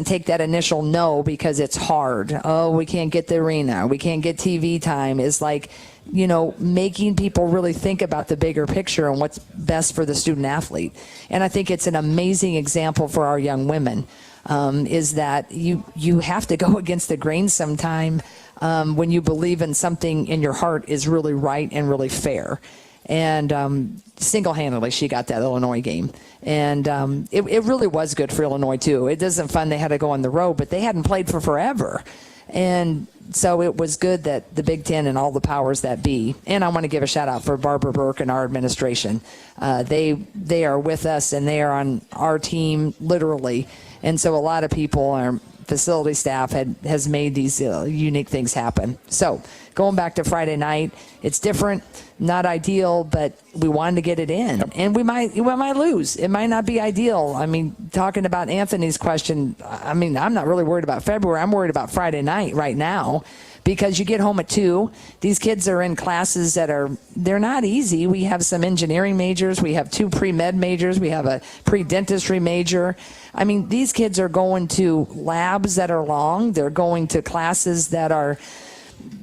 take that initial no because it's hard. Oh, we can't get the arena. We can't get TV time. Is like, making people really think about the bigger picture and what's best for the student athlete. And I think it's an amazing example for our young women, is that you have to go against the grain sometime when you believe in something in your heart is really right and really fair. And single-handedly, she got that Illinois game. And it really was good for Illinois, too. It isn't fun they had to go on the road, but they hadn't played for forever. And so it was good that the Big Ten and all the powers that be, and I want to give a shout-out for Barbara Burke and our administration. They are with us, and they are on our team, literally. And so a lot of people are facility staff has made these unique things happen. So going back to Friday night, it's different, not ideal, but we wanted to get it in. Yep. And we might lose. It might not be ideal. I mean, talking about Anthony's question, I mean, I'm not really worried about February. I'm worried about Friday night right now, because you get home at 2. These kids are in classes they're not easy. We have some engineering majors. We have 2 pre-med majors. We have a pre-dentistry major. I mean, these kids are going to labs that are long. They're going to classes that are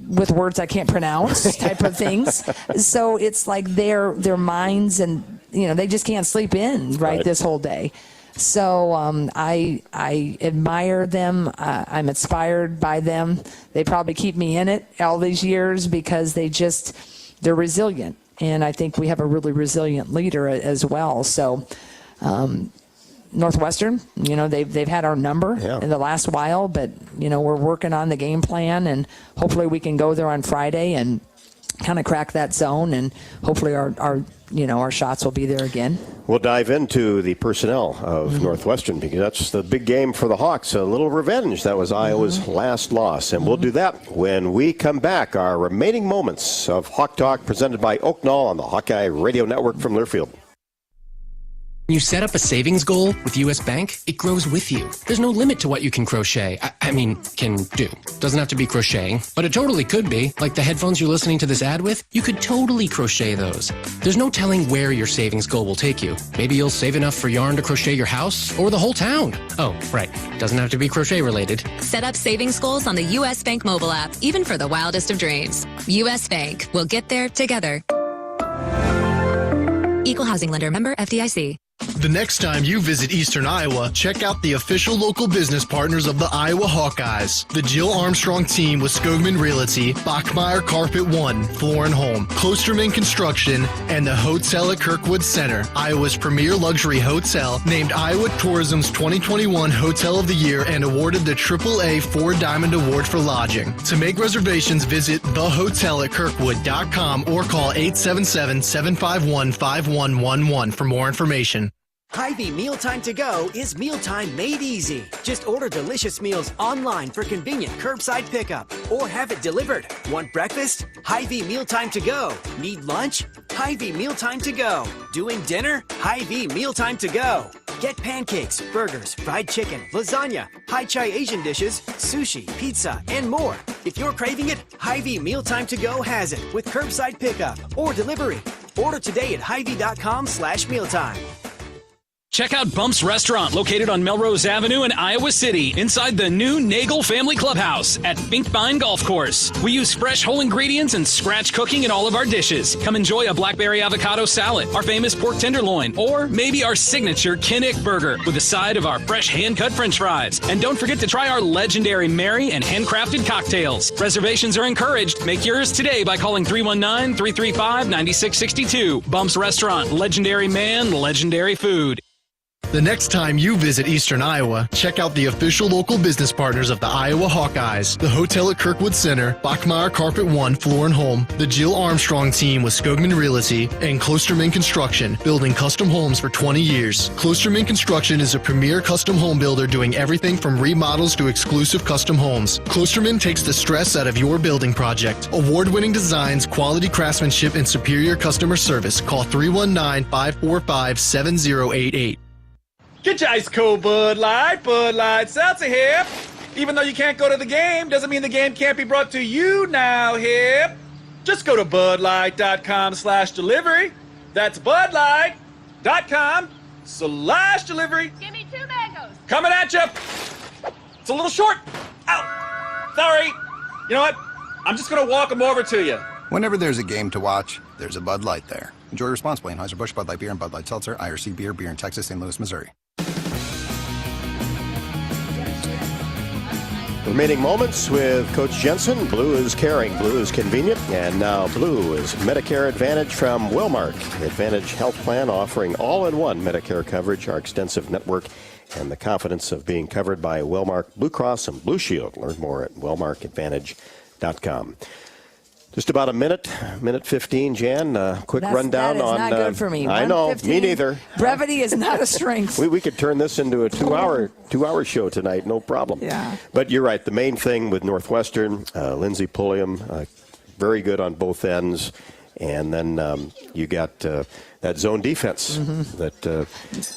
with words I can't pronounce type of things. So it's like their minds, and they just can't sleep in right this whole day. So I admire them. I'm inspired by them. They probably keep me in it all these years because they're resilient. And I think we have a really resilient leader as well. So Northwestern, they've had our number in the last while, but we're working on the game plan, and hopefully we can go there on Friday and kind of crack that zone, and hopefully our shots will be there again. We'll dive into the personnel of Northwestern, because that's the big game for the Hawks. A little revenge. That was Iowa's last loss. And we'll do that when we come back. Our remaining moments of Hawk Talk presented by Oaknall on the Hawkeye Radio Network from Learfield. When you set up a savings goal with U.S. Bank, it grows with you. There's no limit to what you can crochet. Can do. Doesn't have to be crocheting, but it totally could be. Like the headphones you're listening to this ad with, you could totally crochet those. There's no telling where your savings goal will take you. Maybe you'll save enough for yarn to crochet your house or the whole town. Oh, right. Doesn't have to be crochet related. Set up savings goals on the U.S. Bank mobile app, even for the wildest of dreams. U.S. Bank. We'll get there together. Equal housing lender, member FDIC. The next time you visit Eastern Iowa, check out the official local business partners of the Iowa Hawkeyes. The Jill Armstrong team with Skogman Realty, Bachmeyer Carpet One, Floor and Home, Klosterman Construction, and the Hotel at Kirkwood Center, Iowa's premier luxury hotel, named Iowa Tourism's 2021 Hotel of the Year and awarded the AAA 4 Diamond Award for lodging. To make reservations, visit thehotelatkirkwood.com or call 877-751-5111 for more information. Hy-Vee Mealtime to Go is mealtime made easy. Just order delicious meals online for convenient curbside pickup or have it delivered. Want breakfast? Hy-Vee Mealtime to Go. Need lunch? Hy-Vee Mealtime to Go. Doing dinner? Hy-Vee Mealtime to Go. Get pancakes, burgers, fried chicken, lasagna, Hai Chai Asian dishes, sushi, pizza, and more. If you're craving it, Hy-Vee Mealtime to Go has it with curbside pickup or delivery. Order today at Hy-Vee.com/mealtime. Check out Bump's Restaurant, located on Melrose Avenue in Iowa City, inside the new Nagel Family Clubhouse at Finkbine Golf Course. We use fresh whole ingredients and scratch cooking in all of our dishes. Come enjoy a blackberry avocado salad, our famous pork tenderloin, or maybe our signature Kinnick burger with a side of our fresh hand-cut french fries. And don't forget to try our legendary Mary and handcrafted cocktails. Reservations are encouraged. Make yours today by calling 319-335-9662. Bump's Restaurant, legendary man, legendary food. The next time you visit Eastern Iowa, check out the official local business partners of the Iowa Hawkeyes, the Hotel at Kirkwood Center, Bachmeyer Carpet One, Floor and Home, the Jill Armstrong team with Skogman Realty, and Klosterman Construction, building custom homes for 20 years. Klosterman Construction is a premier custom home builder doing everything from remodels to exclusive custom homes. Klosterman takes the stress out of your building project. Award-winning designs, quality craftsmanship, and superior customer service. Call 319-545-7088. Get your ice cold Bud Light Seltzer here. Even though you can't go to the game, doesn't mean the game can't be brought to you now here. Just go to budlight.com/delivery. That's budlight.com/delivery. Give me 2 mangoes. Coming at you. It's a little short. Ow. Sorry. You know what? I'm just going to walk them over to you. Whenever there's a game to watch, there's a Bud Light there. Enjoy responsibly. Anheuser-Busch, Bud Light Beer, and Bud Light Seltzer, IRC Beer, beer in Texas, St. Louis, Missouri. Remaining moments with Coach Jensen. Blue is caring, blue is convenient, and now blue is Medicare Advantage from Wellmark. Advantage Health Plan offering all-in-one Medicare coverage, our extensive network, and the confidence of being covered by Wellmark Blue Cross and Blue Shield. Learn more at wellmarkadvantage.com. Just about a minute 15, Jan. Quick rundown that is on. not good for me. I know, 1:15. me neither. Brevity is not a strength. We could turn this into a two-hour show tonight, no problem. Yeah. But you're right. The main thing with Northwestern, Lindsey Pulliam, very good on both ends, and then you got that zone defense that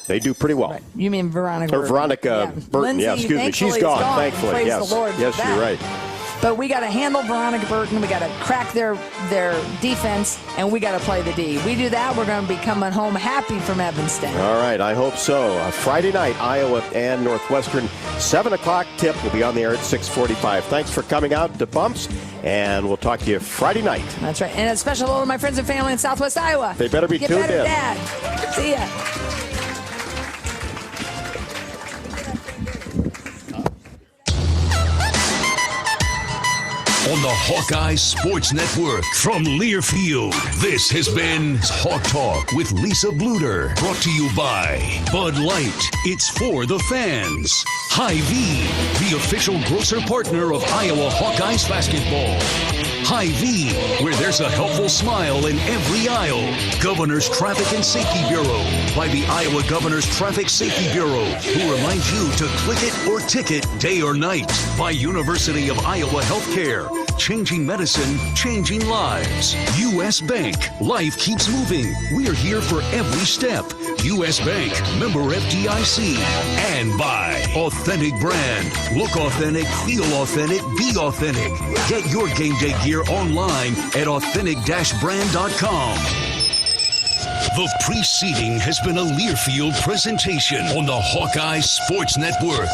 they do pretty well. Right. You mean Veronica? Or Veronica Burton. Lindsay, yeah, excuse me. She's thankfully, gone. is Thankfully, Praise yes. the Lord for Yes, that. you're right. But we got to handle Veronica Burton. We got to crack their defense, and we got to play the D. We do that, we're going to be coming home happy from Evanston. All right, I hope so. Friday night, Iowa and Northwestern, 7 o'clock tip. Will be on the air at 6:45. Thanks for coming out to Bumps, and we'll talk to you Friday night. That's right. And a special hello to my friends and family in Southwest Iowa. They better be Get tuned better, in. Dad. See ya. On the Hawkeye Sports Network from Learfield, this has been Hawk Talk with Lisa Bluder. Brought to you by Bud Light. It's for the fans. Hy-Vee, the official grocer partner of Iowa Hawkeyes basketball. Hy-Vee, where there's a helpful smile in every aisle. Governor's Traffic and Safety Bureau by the Iowa Governor's Traffic Safety Bureau, who reminds you to click it or ticket day or night. By University of Iowa Healthcare, changing medicine, changing lives. U.S. Bank, life keeps moving. We're here for every step. U.S. Bank, member FDIC. And by Authentic Brand. Look authentic, feel authentic, be authentic. Get your game day gear online at authentic-brand.com. The preceding has been a Learfield presentation on the Hawkeye Sports Network.